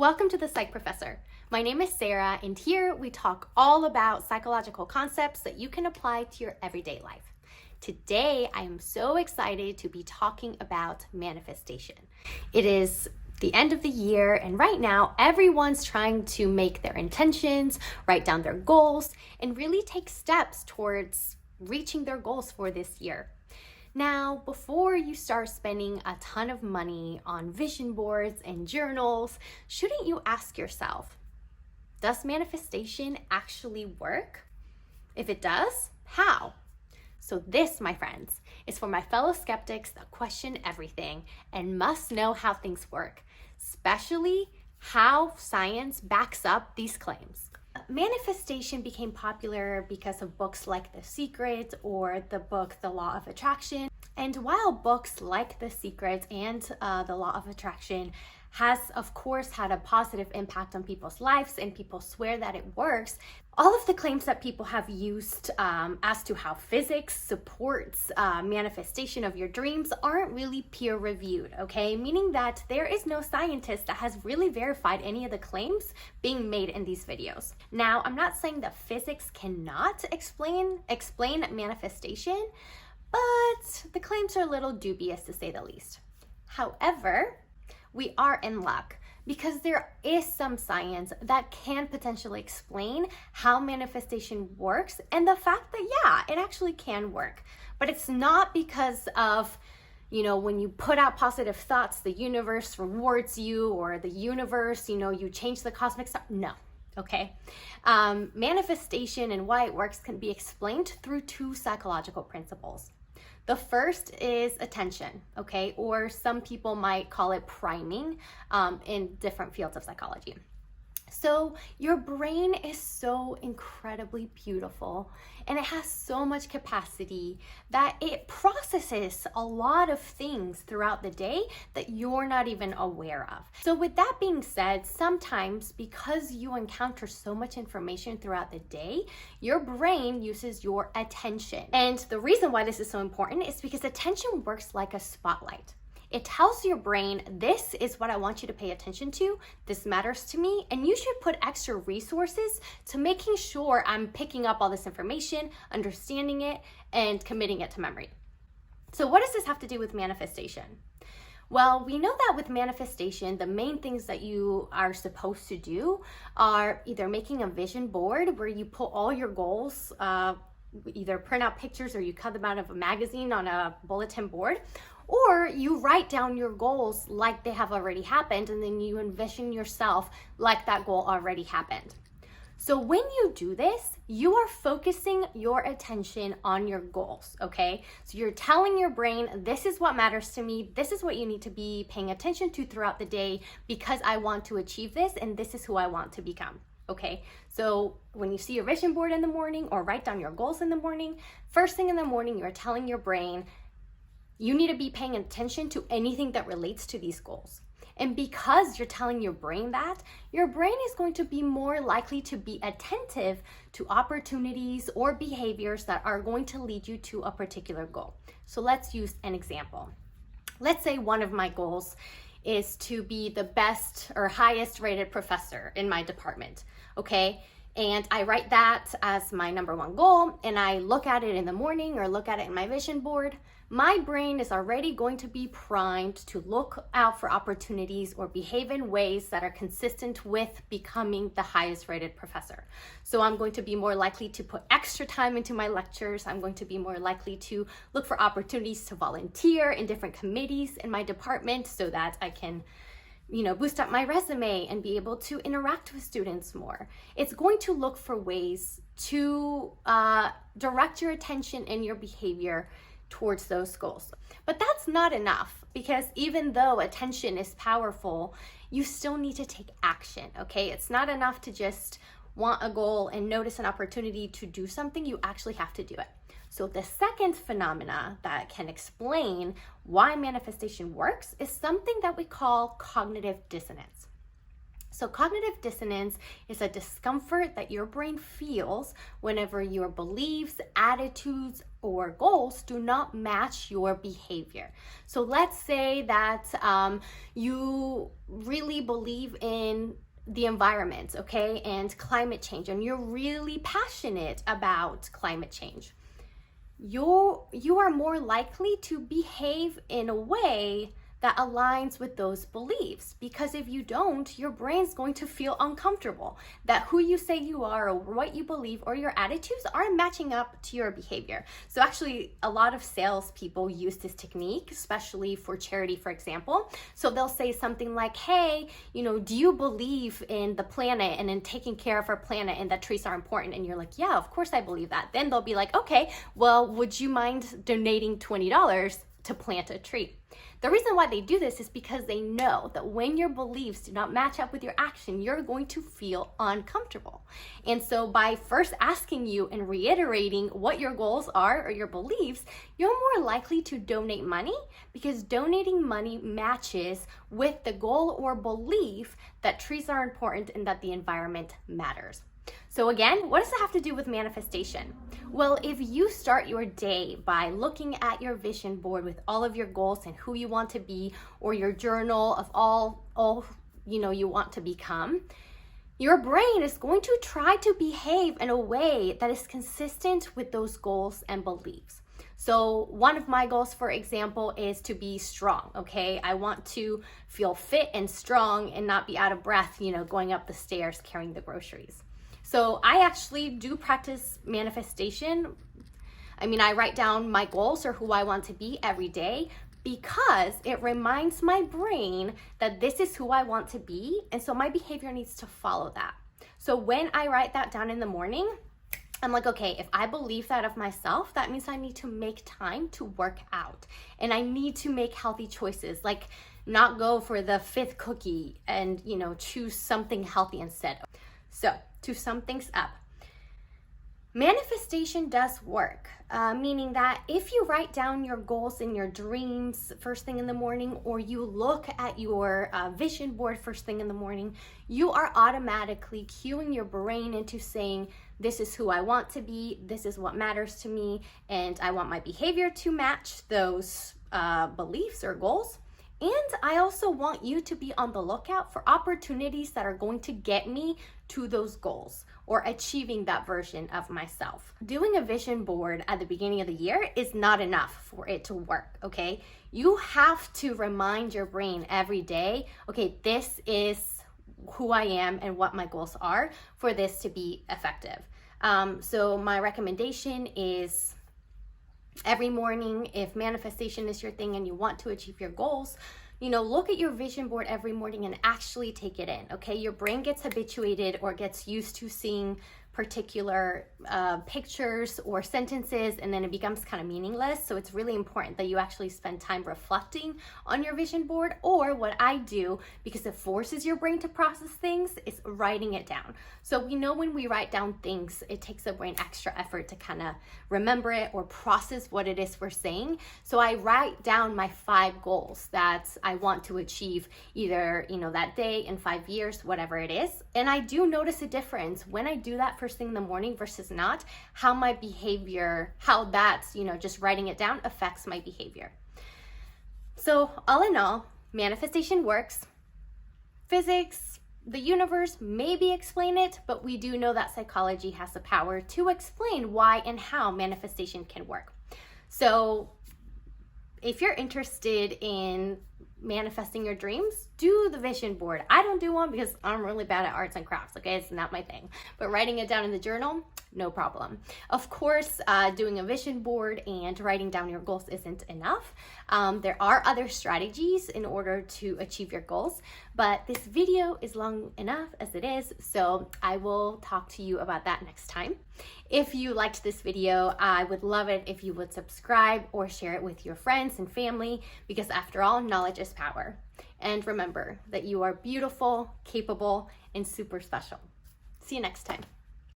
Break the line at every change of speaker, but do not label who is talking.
Welcome to the Psych Professor. My name is Sarah, and here we talk all about psychological concepts that you can apply to your everyday life. Today, I am so excited to be talking about manifestation. It is the end of the year, and right now, everyone's trying to make their intentions, write down their goals, and really take steps towards reaching their goals for this year. Now, before you start spending a ton of money on vision boards and journals, shouldn't you ask yourself, does manifestation actually work? If it does, how? So this, my friends, is for my fellow skeptics that question everything and must know how things work, especially how science backs up these claims. Manifestation became popular because of books like The Secret or the book The Law of Attraction. And while books like The Secret and The Law of Attraction has, of course, had a positive impact on people's lives and people swear that it works, all of the claims that people have used as to how physics supports manifestation of your dreams aren't really peer-reviewed, okay? Meaning that there is no scientist that has really verified any of the claims being made in these videos. Now, I'm not saying that physics cannot explain manifestation, but the claims are a little dubious to say the least. However, we are in luck because there is some science that can potentially explain how manifestation works and the fact that, yeah, it actually can work. But it's not because of, when you put out positive thoughts, the universe rewards you, or the universe, you change the cosmic stuff. No. Okay. Manifestation and why it works can be explained through two psychological principles. The first is attention, okay? Or some people might call it priming in different fields of psychology. So your brain is so incredibly beautiful and it has so much capacity that it processes a lot of things throughout the day that you're not even aware of. So with that being said, sometimes because you encounter so much information throughout the day, your brain uses your attention. And the reason why this is so important is because attention works like a spotlight. It tells your brain, this is what I want you to pay attention to, this matters to me, and you should put extra resources to making sure I'm picking up all this information, understanding it, and committing it to memory. So what does this have to do with manifestation? Well, we know that with manifestation, the main things that you are supposed to do are either making a vision board where you put all your goals, either print out pictures or you cut them out of a magazine on a bulletin board, or you write down your goals like they have already happened, and then you envision yourself like that goal already happened. So when you do this, you are focusing your attention on your goals, okay? So you're telling your brain, this is what matters to me, this is what you need to be paying attention to throughout the day because I want to achieve this, and this is who I want to become. Okay, so when you see your vision board in the morning or write down your goals in the morning, first thing in the morning, you're telling your brain, you need to be paying attention to anything that relates to these goals. And because you're telling your brain that, your brain is going to be more likely to be attentive to opportunities or behaviors that are going to lead you to a particular goal. So let's use an example. Let's say one of my goals is to be the best or highest rated professor in my department, okay? And I write that as my number one goal, and I look at it in the morning or look at it in my vision board. My brain is already going to be primed to look out for opportunities or behave in ways that are consistent with becoming the highest rated professor. So I'm going to be more likely to put extra time into my lectures. I'm going to be more likely to look for opportunities to volunteer in different committees in my department so that I can boost up my resume and be able to interact with students more. It's going to look for ways to direct your attention and your behavior towards those goals. But that's not enough, because even though attention is powerful, you still need to take action, okay? It's not enough to just want a goal and notice an opportunity to do something. You actually have to do it. So the second phenomena that can explain why manifestation works is something that we call cognitive dissonance. So cognitive dissonance is a discomfort that your brain feels whenever your beliefs, attitudes, or goals do not match your behavior. So let's say that you really believe in the environment, okay, and climate change, and you're really passionate about climate change. You are more likely to behave in a way that aligns with those beliefs, because if you don't, your brain's going to feel uncomfortable that who you say you are or what you believe or your attitudes aren't matching up to your behavior. So actually, a lot of salespeople use this technique, especially for charity, for example. So they'll say something like, hey, do you believe in the planet and in taking care of our planet and that trees are important? And you're like, yeah, of course I believe that. Then they'll be like, okay, well, would you mind donating $20 to plant a tree? The reason why they do this is because they know that when your beliefs do not match up with your action, you're going to feel uncomfortable. And so by first asking you and reiterating what your goals are or your beliefs, you're more likely to donate money, because donating money matches with the goal or belief that trees are important and that the environment matters. So again, what does it have to do with manifestation? Well, if you start your day by looking at your vision board with all of your goals and who you want to be, or your journal of all you want to become, your brain is going to try to behave in a way that is consistent with those goals and beliefs. So one of my goals, for example, is to be strong, okay? I want to feel fit and strong and not be out of breath, going up the stairs carrying the groceries. So I actually do practice manifestation. I write down my goals or who I want to be every day, because it reminds my brain that this is who I want to be. And so my behavior needs to follow that. So when I write that down in the morning, I'm like, okay, if I believe that of myself, that means I need to make time to work out. And I need to make healthy choices, like not go for the 5th cookie and, choose something healthy instead. So to sum things up, manifestation does work, meaning that if you write down your goals and your dreams first thing in the morning, or you look at your vision board first thing in the morning, you are automatically cueing your brain into saying, this is who I want to be, this is what matters to me, and I want my behavior to match those beliefs or goals. And I also want you to be on the lookout for opportunities that are going to get me to those goals or achieving that version of myself. Doing a vision board at the beginning of the year is not enough for it to work, okay? You have to remind your brain every day, okay, this is who I am and what my goals are for this to be effective. So my recommendation is, every morning, if manifestation is your thing and you want to achieve your goals, look at your vision board every morning and actually take it in, okay? Your brain gets habituated or gets used to seeing particular pictures or sentences, and then it becomes kind of meaningless. So it's really important that you actually spend time reflecting on your vision board, or what I do, because it forces your brain to process things, is writing it down. So we know when we write down things, it takes the brain extra effort to kind of remember it or process what it is we're saying. So I write down my 5 goals that I want to achieve, either that day, in 5 years, whatever it is. And I do notice a difference when I do that first thing in the morning versus not, how my behavior, how that's, just writing it down affects my behavior. So all in all, manifestation works. Physics, the universe, maybe explain it, but we do know that psychology has the power to explain why and how manifestation can work. So if you're interested in manifesting your dreams, do the vision board. I don't do one because I'm really bad at arts and crafts, okay? It's not my thing. But writing it down in the journal, no problem. Of course, doing a vision board and writing down your goals isn't enough. There are other strategies in order to achieve your goals, but this video is long enough as it is, so I will talk to you about that next time. If you liked this video, I would love it if you would subscribe or share it with your friends and family, because after all, knowledge is power. And remember that you are beautiful, capable, and super special. See you next time.